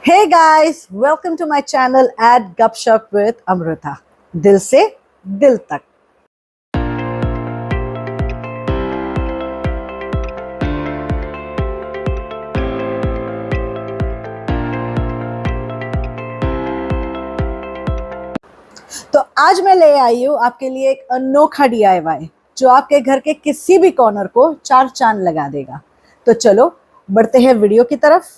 Hey guys, welcome to my channel at Gupshup with Amrita. दिल से दिल तक. तो आज मैं ले आई हूँ आपके लिए एक अनोखा DIY जो आपके घर के किसी भी कॉर्नर को चार चांद लगा देगा. तो चलो बढ़ते हैं वीडियो की तरफ.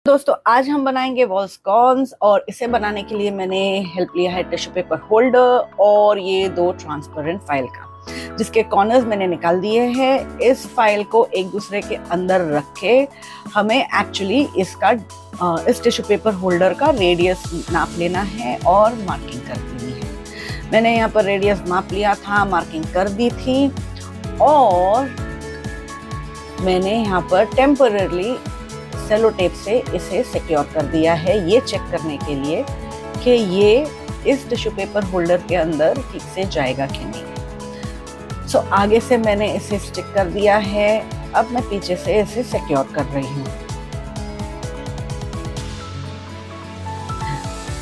दोस्तों आज हम बनाएंगे वॉल स्कॉन्स और इसे बनाने के लिए मैंने हेल्प लिया है टिश्यू पेपर होल्डर और ये दो ट्रांसपेरेंट फाइल का जिसके कॉर्नर्स मैंने निकाल दिए हैं. इस फाइल को एक दूसरे के अंदर रख के हमें एक्चुअली इस टिश्यू पेपर होल्डर का रेडियस नाप लेना है और मार्किंग कर देनी है. मैंने यहाँ पर रेडियस माप लिया था, मार्किंग कर दी थी और मैंने यहाँ पर टेम्पररी सेलो टेप से इसे सिक्योर कर दिया है ये चेक करने के लिए कि ये इस टिश्यू पेपर होल्डर के अंदर ठीक से जाएगा कि नहीं. सो आगे से मैंने इसे स्टिक कर दिया है. अब मैं पीछे से इसे सिक्योर कर रही हूँ.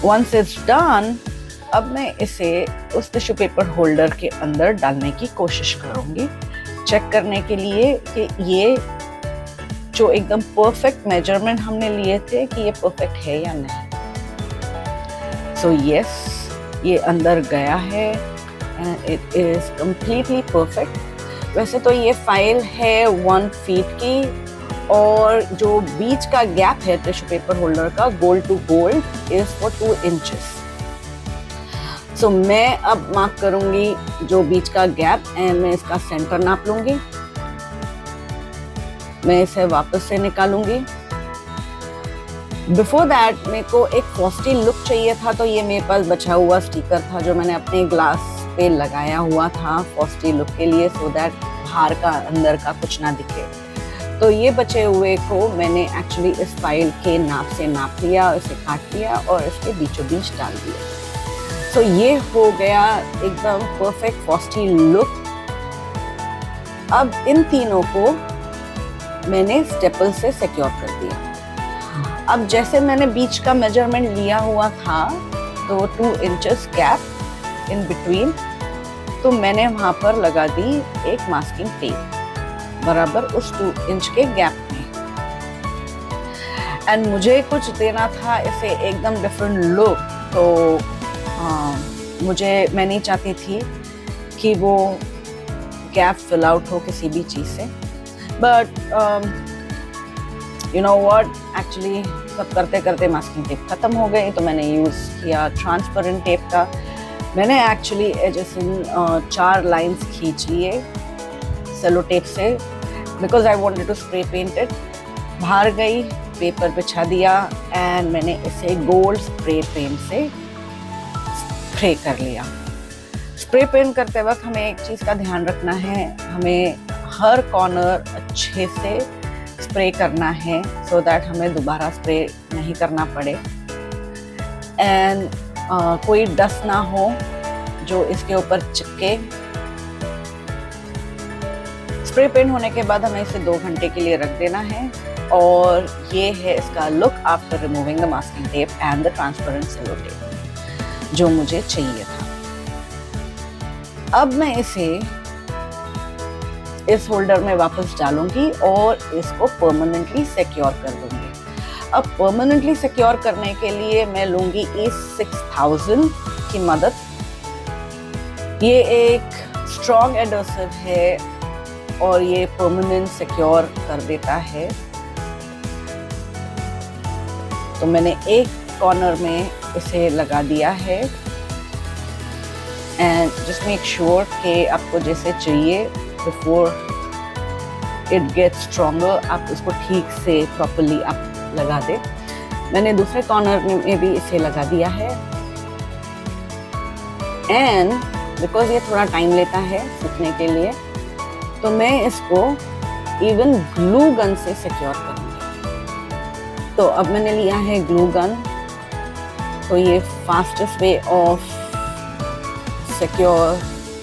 वंस इट्स डन, अब मैं इसे उस टिश्यू पेपर होल्डर के अंदर डालने की कोशिश करूँगी चेक करने के लिए कि ये जो एकदम परफेक्ट मेजरमेंट हमने लिए थे कि ये परफेक्ट है या नहीं. सो यस, ये अंदर गया है and it is completely perfect. वैसे तो ये फाइल है 1 फीट की और जो बीच का गैप है टिश्यू पेपर होल्डर का gold to gold is for 2 inches. So मैं अब मार्क करूंगी जो बीच का गैप एंड मैं इसका सेंटर नाप लूंगी. मैं इसे वापस से निकालूंगी. बिफोर दैट मेरे को एक फ्रॉस्टी लुक चाहिए था तो ये मेरे पास बचा हुआ स्टिकर था जो मैंने अपने ग्लास पे लगाया हुआ था फ्रॉस्टी लुक के लिए सो दैट बाहर का अंदर का कुछ ना दिखे. तो ये बचे हुए को मैंने एक्चुअली इस फाइल के नाप से नाप लिया, इसे काट लिया और इसके बीचों बीच डाल दिया. तो ये हो गया एकदम परफेक्ट फ्रॉस्टी लुक. अब इन तीनों को मैंने स्टेपल से सिक्योर कर दिया. अब जैसे मैंने बीच का मेजरमेंट लिया हुआ था तो 2 इंचेस गैप इन बिटवीन, तो मैंने वहां पर लगा दी एक मास्किंग टेप बराबर उस 2 इंच के गैप में. एंड मुझे कुछ देना था इसे एकदम डिफरेंट लुक. तो मैं नहीं चाहती थी कि वो गैप फिल आउट हो किसी भी चीज़ से. But you know what, actually सब करते करते मास्किंग टेप ख़त्म हो गई तो मैंने यूज़ किया ट्रांसपेरेंट टेप का. मैंने एक्चुअली जैसे 4 लाइंस खींच लिए सेलो टेप से because I wanted to spray paint it. बाहर गई, पेपर बिछा दिया एंड मैंने इसे गोल्ड स्प्रे पेंट से स्प्रे कर लिया. स्प्रे पेंट करते वक्त हमें एक चीज़ का ध्यान रखना है, हमें हर कॉर्नर अच्छे से स्प्रे करना है सो दैट हमें दोबारा स्प्रे नहीं करना पड़े एंड कोई डस्ट ना हो जो इसके ऊपर चिपके. स्प्रे पेंट होने के बाद हमें इसे 2 घंटे के लिए रख देना है और ये है इसका look after removing the masking tape and the transparent cello tape जो मुझे चाहिए था. अब मैं इसे इस होल्डर में वापस डालूंगी और इसको परमानेंटली सिक्योर कर दूंगी. अब परमानेंटली सिक्योर करने के लिए मैं लूंगी E6000 की मदद. ये एक स्ट्रॉन्ग एडहेसिव है और ये परमानेंट सिक्योर कर देता है. तो मैंने एक कॉर्नर में इसे लगा दिया है एंड जस्ट मेक श्योर कि आपको जैसे चाहिए बिफोर इट गेट्स स्ट्रॉन्गर आप इसको ठीक से प्रॉपरली आप लगा दे. मैंने दूसरे कॉर्नर में भी इसे लगा दिया है एंड बिकॉज ये थोड़ा टाइम लेता है सूखने के लिए तो मैं इसको इवन ग्लू गन से सिक्योर करूँगी. तो अब मैंने लिया है ग्लू गन. तो ये फास्टेस्ट वे ऑफ सिक्योर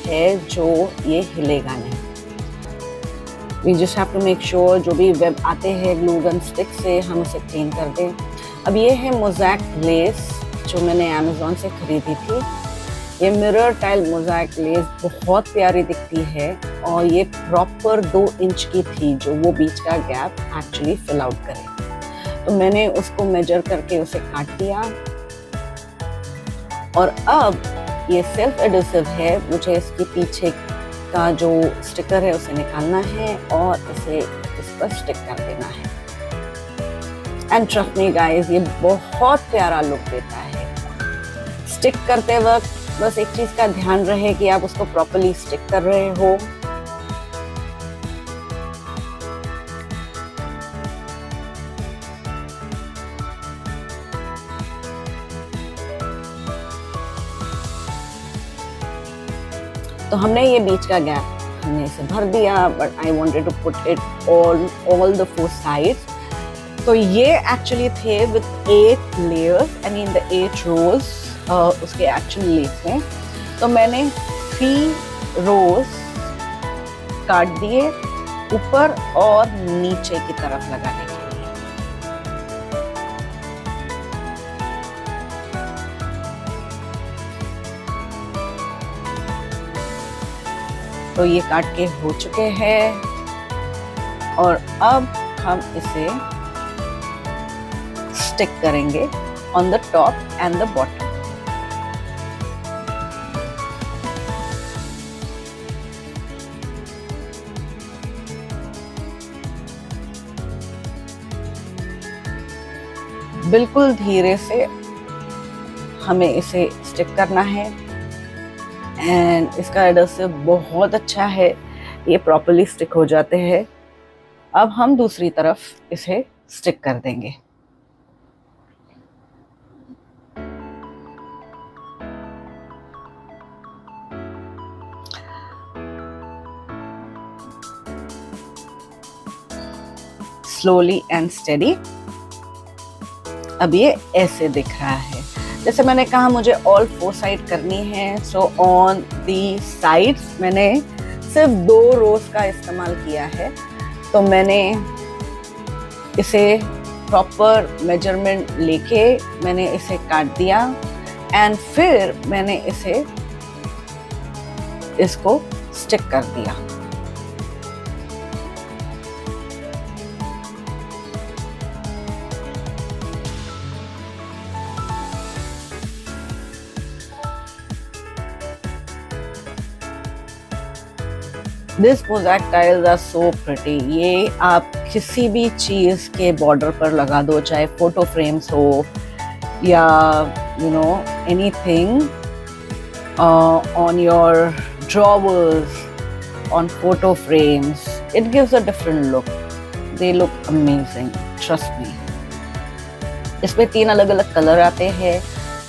है जो ये हिलेगा नहीं. We just have to make sure जो भी वेब आते हैं ग्लू गन स्टिक से हम उसे क्लीन कर दें. अब ये है मोज़ैक लेस जो मैंने अमेज़ॉन से खरीदी थी। ये मिरर टाइल मोज़ैक लेस बहुत प्यारी दिखती है और ये प्रॉपर 2 इंच की थी जो वो बीच का गैप एक्चुअली फिल आउट करे। तो मैंने उसको मेजर करके उसे काट दिया और अब ये सेल्फ एडहेसिव है, मुझे इसके पीछे का जो स्टिकर है उसे निकालना है और इसे इस पर स्टिक कर देना है। एंड ट्रस्ट मी गाइस, ये बहुत प्यारा लुक देता है। स्टिक करते वक्त बस एक चीज का ध्यान रहे कि आप उसको प्रॉपर्ली स्टिक कर रहे हो। तो हमने ये बीच का गैप हमने इसे भर दिया, but I wanted to put it all the 4 sides. तो ये एक्चुअली थे with 8 layers and in the 8 rows उसके एक्चुअल लेस में। तो मैंने 3 रोज काट दिए ऊपर और नीचे की तरफ लगाने के लिए। तो ये काट के हो चुके हैं और अब हम इसे स्टिक करेंगे on the top and the bottom. बिल्कुल धीरे से हमें इसे स्टिक करना है एंड इसका एडहेसिव बहुत अच्छा है, ये प्रॉपर्ली स्टिक हो जाते हैं। अब हम दूसरी तरफ इसे स्टिक कर देंगे। Slowly and steady. अब ये ऐसे दिख रहा है। जैसे मैंने कहा मुझे ऑल 4 साइड करनी है, सो ऑन दी साइड्स मैंने सिर्फ 2 रोज का इस्तेमाल किया है। तो मैंने इसे प्रॉपर मेजरमेंट लेके मैंने इसे काट दिया एंड फिर मैंने इसको स्टिक कर दिया। This mosaic tiles are so pretty. ये आप किसी भी चीज़ के बॉर्डर पर लगा दो, चाहे फोटो फ्रेम्स हो या anything on your drawers, on photo frames. It gives a different look. They look amazing. Trust me. इसमें 3 अलग-अलग कलर आते हैं.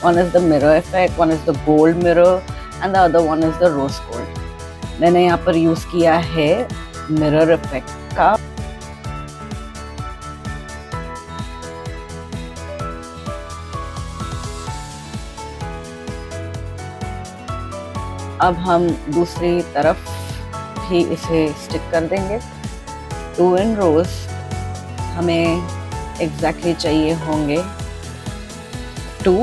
One is the mirror effect, one is the gold mirror, and the other one is the rose gold. मैंने यहाँ पर use किया है mirror effect का। अब हम दूसरी तरफ भी इसे स्टिक कर देंगे। 2 इन रोज हमें एग्जैक्टली चाहिए होंगे 2,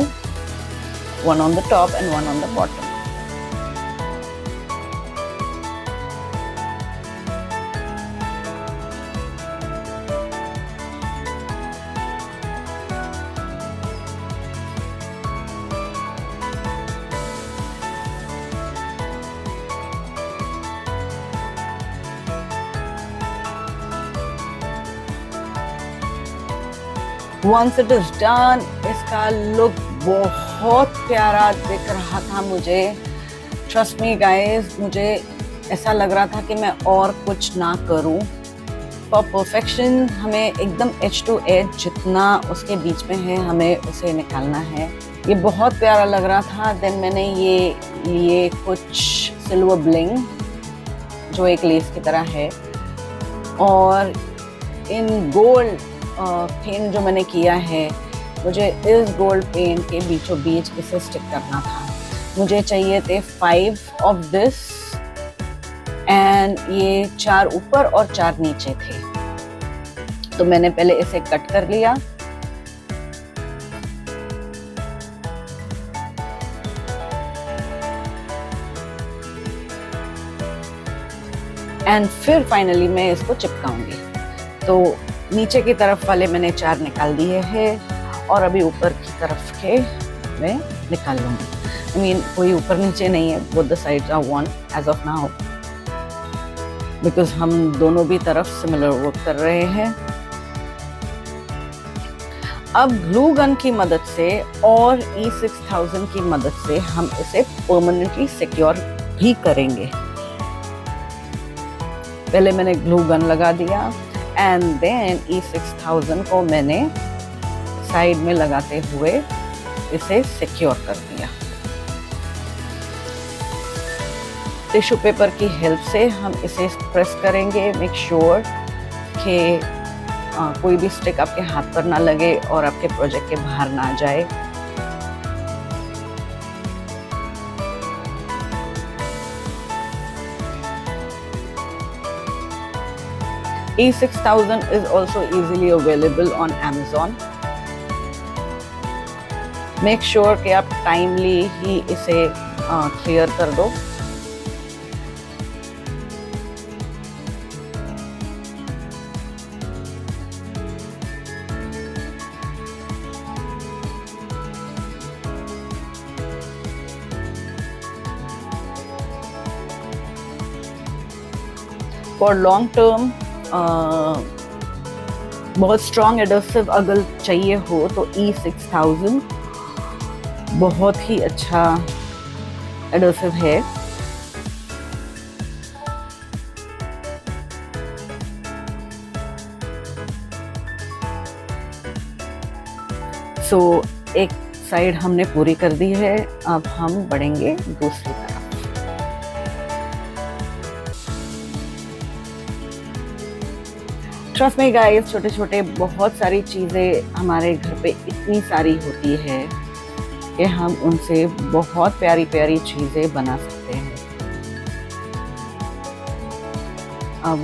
1 on the top and 1 on the bottom. Once it is done, इसका लुक बहुत प्यारा दिख रहा था मुझे। Trust me guys, मुझे ऐसा लग रहा था कि मैं और कुछ ना करूं। For perfection हमें एकदम edge to edge जितना उसके बीच में है हमें उसे निकालना है। ये बहुत प्यारा लग रहा था। देन मैंने ये लिए कुछ सिल्वर ब्लिंग जो एक लेस की तरह है और इन गोल्ड पेंट जो मैंने किया है, मुझे इस गोल्ड पेंट के बीचों बीच इसे स्टिक करना था। मुझे चाहिए थे 5 ऑफ दिस एंड ये 4 ऊपर और 4 नीचे थे। तो मैंने पहले इसे कट कर लिया एंड फिर फाइनली मैं इसको चिपकाऊंगी। तो नीचे की तरफ वाले मैंने 4 निकाल दिए हैं और अभी ऊपर की तरफ के मैं निकाल लूँगी। I mean, कोई ऊपर नीचे नहीं है, both the sides are one as of now, because हम दोनों भी तरफ सिमिलर वर्क कर रहे हैं। अब ग्लू गन की मदद से और E6000 की मदद से हम इसे परमानेंटली सिक्योर भी करेंगे। पहले मैंने ग्लू गन लगा दिया एंड देन E6000 को मैंने साइड में लगाते हुए इसे सिक्योर कर दिया। टिश्यू पेपर की हेल्प से हम इसे प्रेस करेंगे, मेक श्योर कि कोई भी स्टिक आपके हाथ पर ना लगे और आपके प्रोजेक्ट के बाहर ना जाए। E6000 is also easily available on Amazon. Make sure कि आप टाइमली ही इसे क्लियर कर दो। फॉर लॉन्ग टर्म बहुत स्ट्रॉन्ग एडहेसिव अगर चाहिए हो तो E6000 बहुत ही अच्छा एडहेसिव है। सो एक साइड हमने पूरी कर दी है, अब हम बढ़ेंगे दूसरी तरफ। ट्रस्ट मी गाइस, छोटे छोटे बहुत सारी चीज़ें हमारे घर पे इतनी सारी होती है कि हम उनसे बहुत प्यारी प्यारी चीज़ें बना सकते हैं।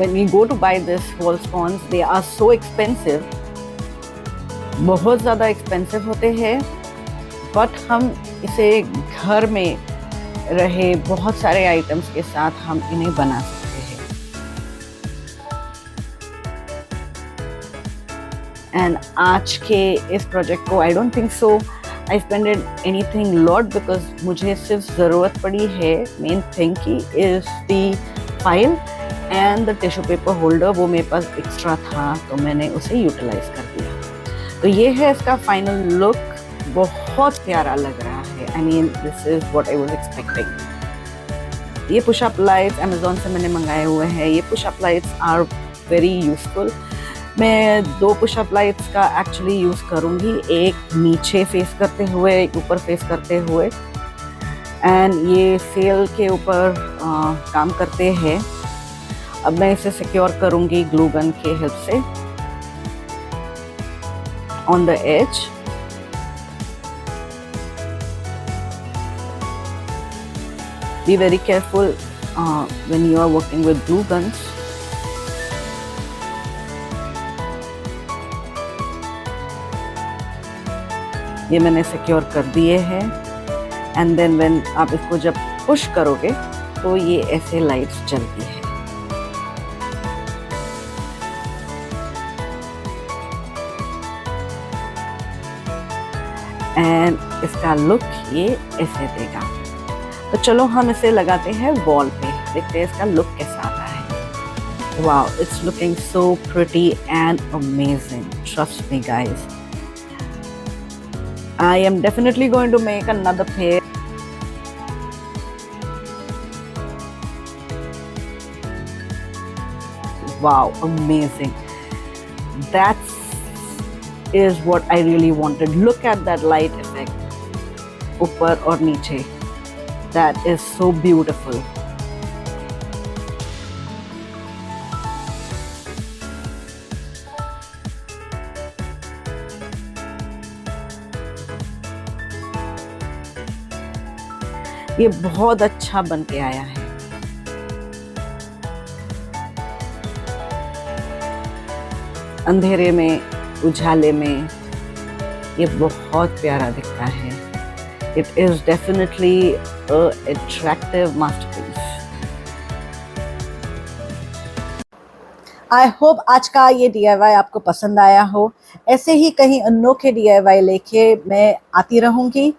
When we go to buy this wall sconce, they are so expensive, बहुत ज़्यादा एक्सपेंसिव होते हैं, बट हम इसे घर में रहे बहुत सारे आइटम्स के साथ हम इन्हें बना सकते हैं। एंड आज के इस प्रोजेक्ट को I don't think so I spended anything lot, because मुझे सिर्फ ज़रूरत पड़ी है मेन थिंग की is the file and the tissue paper holder. वो मेरे पास एक्स्ट्रा था तो मैंने उसे यूटिलाइज कर दिया। तो ये है इसका फाइनल लुक, बहुत प्यारा लग रहा है। I mean this is what I was expecting. ये पुशअप लाइट्स अमेजोन से मैंने मंगाए हुए हैं। ये pushup lights are very useful. मैं 2 पुशअप लाइट्स का एक्चुअली यूज़ करूँगी, एक नीचे फेस करते हुए, एक ऊपर फेस करते हुए। एंड ये सेल के ऊपर काम करते हैं। अब मैं इसे सिक्योर करूँगी ग्लू गन के हेल्प से on the edge. Be very careful when you are working with glue guns. ये मैंने सिक्योर कर दिए हैं एंड देन व्हेन आप इसको जब पुश करोगे तो ये ऐसे लाइट्स जलती है। एंड इसका लुक ये ऐसे देगा। तो चलो हम इसे लगाते हैं वॉल पे, देखते हैं इसका लुक कैसा आता है। Wow, it's looking so pretty and amazing, trust me guys. I am definitely going to make another pair. Wow, amazing. That is what I really wanted. Look at that light effect. Upar aur niche. That is so beautiful. ये बहुत अच्छा बन के आया है। अंधेरे में, उजाले में ये बहुत प्यारा दिखता है। It is definitely a attractive masterpiece. I hope आज का ये DIY आपको पसंद आया हो। ऐसे ही कहीं अनोखे DIY लेके मैं आती रहूंगी।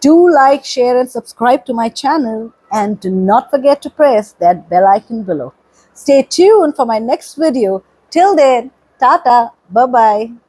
Do like, share and subscribe to my channel and do not forget to press that bell icon below. Stay tuned for my next video. Till then, tata, bye bye.